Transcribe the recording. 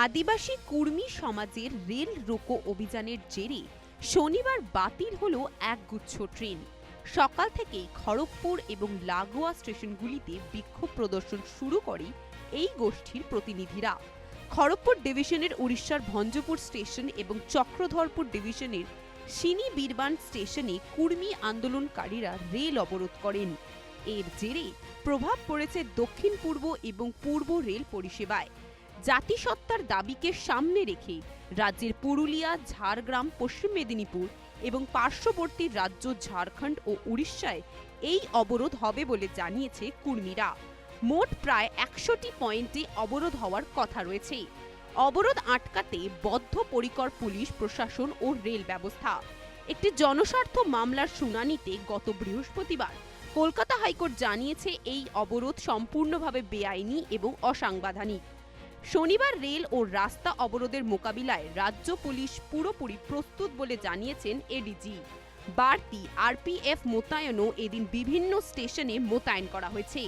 আদিবাসী কুর্মী সমাজের রেল রোকো অভিযানের জেরে শনিবার বাতিল হলো একগুচ্ছ ট্রেন। সকাল থেকেই খড়গপুর এবং লাগোয়া স্টেশনগুলিতে বিক্ষোভ প্রদর্শন শুরু করে এই গোষ্ঠীর প্রতিনিধিরা। খড়গপুর ডিভিশনের উড়িষ্যার ভঞ্জপুর স্টেশন এবং চক্রধরপুর ডিভিশনের সিনি বীরবান স্টেশনে কুর্মী আন্দোলনকারীরা রেল অবরোধ করেন। এর জেরে প্রভাব পড়েছে দক্ষিণ পূর্ব এবং পূর্ব রেল পরিষেবায়। জাতিসত্তার দাবিকে সামনে রেখে রাজ্যের পুরুলিয়া, ঝাড়গ্রাম, পশ্চিম মেদিনীপুর এবং পার্শ্ববর্তী রাজ্য ঝাড়খণ্ড ও উড়িষ্যায় এই অবরোধ হবে বলে জানিয়েছে কুর্মীরা। মোট প্রায় ১০০টি পয়েন্টে অবরোধ হওয়ার কথা রয়েছে। অবরোধ আটকাতে বদ্ধপরিকর পুলিশ প্রশাসন ও রেল ব্যবস্থা। একটি জনস্বার্থ মামলার শুনানিতে গত বৃহস্পতিবার কলকাতা হাইকোর্ট জানিয়েছে এই অবরোধ সম্পূর্ণভাবে বেআইনি এবং অসাংবিধানিক। শনিবার রেল ও রাস্তা অবরোধের মোকাবিলায় রাজ্য পুলিশ পুরোপুরি প্রস্তুত বলে জানিয়েছেন এডিজি। বাড়তি আরপিএফ মোতায়েনও এদিন বিভিন্ন স্টেশনে মোতায়েন করা হয়েছে।